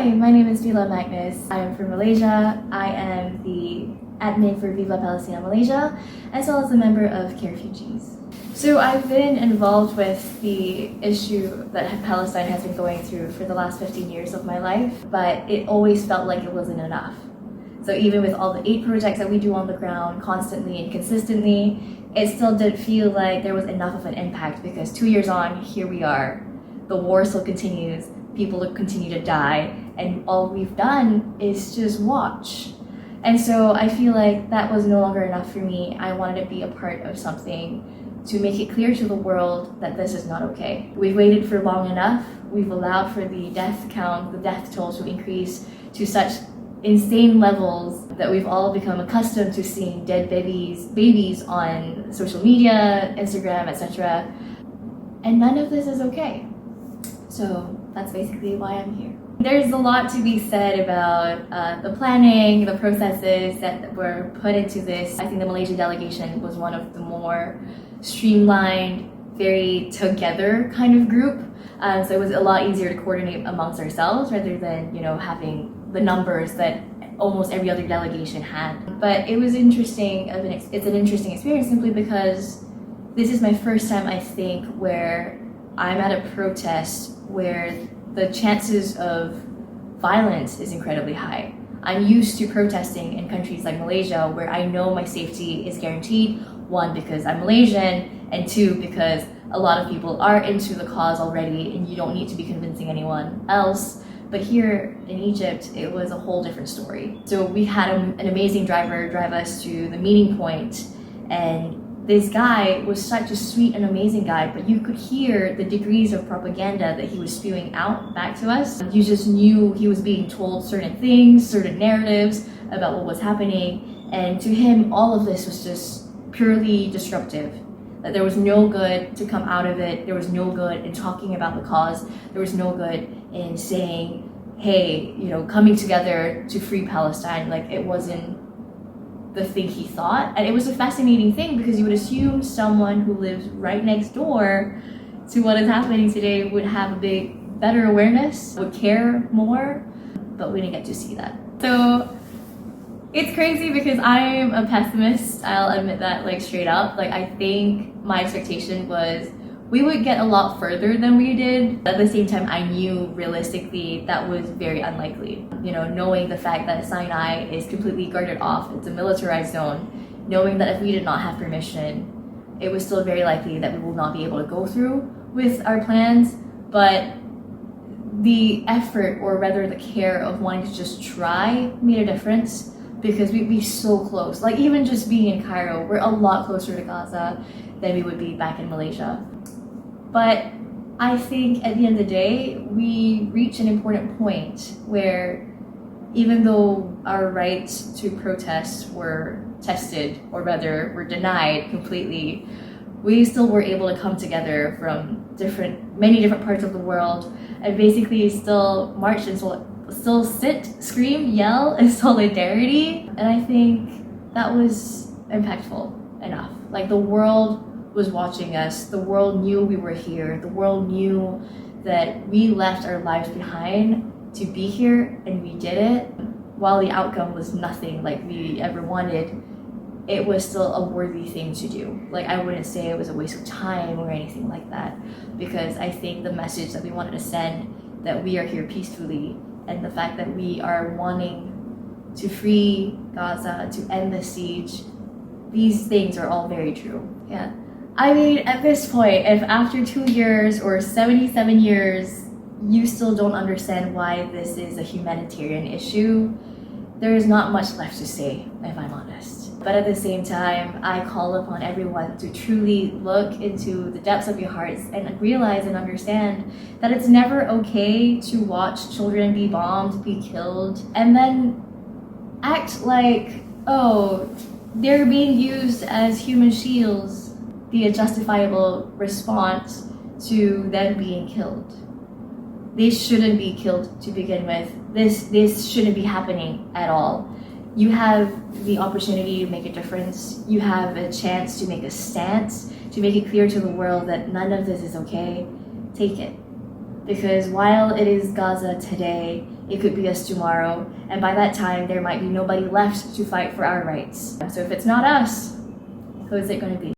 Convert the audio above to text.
Hi, my name is Fila Magnus. I am from Malaysia. I am the admin for Viva Palestina Malaysia, as well as a member of Care Refugees. So I've been involved with the issue that Palestine has been going through for the last 15 years of my life, but it always felt like it wasn't enough. So even with all the 8 projects that we do on the ground constantly and consistently, it still didn't feel like there was enough of an impact, because 2 years on, here we are. The war still continues, people continue to die, and all we've done is just watch. And so I feel like that was no longer enough for me. I wanted to be a part of something to make it clear to the world that this is not okay. We've waited for long enough. We've allowed for the death count, the death toll to increase to such insane levels that we've all become accustomed to seeing dead babies on social media, Instagram, etc. And none of this is okay. So that's basically why I'm here. There's a lot to be said about the planning, the processes that were put into this. I think the Malaysian delegation was one of the more streamlined, very together kind of group. So it was a lot easier to coordinate amongst ourselves rather than, having the numbers that almost every other delegation had. But it was interesting. It's an interesting experience simply because this is my first time, I think, where I'm at a protest where the chances of violence is incredibly high. I'm used to protesting in countries like Malaysia where I know my safety is guaranteed. 1, because I'm Malaysian, and 2, because a lot of people are into the cause already and you don't need to be convincing anyone else. But here in Egypt, it was a whole different story. So we had an amazing driver drive us to the meeting point, and this guy was such a sweet and amazing guy, but you could hear the degrees of propaganda that he was spewing out back to us. You just knew he was being told certain things, certain narratives about what was happening, and to him, all of this was just purely disruptive. That there was no good to come out of it. There was no good in talking about the cause. There was no good in saying, hey, coming together to free Palestine. Like, it wasn't the thing he thought. And it was a fascinating thing because you would assume someone who lives right next door to what is happening today would have a better awareness, would care more, but we didn't get to see that. So it's crazy because I'm a pessimist. I'll admit that, straight up. I think my expectation was we would get a lot further than we did. At the same time, I knew realistically that was very unlikely. Knowing the fact that Sinai is completely guarded off, it's a militarized zone, knowing that if we did not have permission, it was still very likely that we will not be able to go through with our plans. But the effort, or rather the care of wanting to just try, made a difference, because we'd be so close. Even just being in Cairo, we're a lot closer to Gaza than we would be back in Malaysia. But I think at the end of the day, we reach an important point where even though our rights to protest were tested, or rather were denied completely, we still were able to come together from many different parts of the world and basically still march and still sit, scream, yell in solidarity. And I think that was impactful enough. The world was watching us. The world knew we were here. The world knew that we left our lives behind to be here, and we did it. While the outcome was nothing like we ever wanted, it was still a worthy thing to do. I wouldn't say it was a waste of time or anything like that, because I think the message that we wanted to send, that we are here peacefully, and the fact that we are wanting to free Gaza, to end the siege, these things are all very true. Yeah. I mean, at this point, if after 2 years or 77 years, you still don't understand why this is a humanitarian issue, there is not much left to say, if I'm honest. But at the same time, I call upon everyone to truly look into the depths of your hearts and realize and understand that it's never okay to watch children be bombed, be killed, and then act like, oh, they're being used as human shields, be a justifiable response to them being killed. They shouldn't be killed to begin with. This shouldn't be happening at all. You have the opportunity to make a difference. You have a chance to make a stance, to make it clear to the world that none of this is okay. Take it. Because while it is Gaza today, it could be us tomorrow, and by that time there might be nobody left to fight for our rights. So if it's not us, who is it going to be?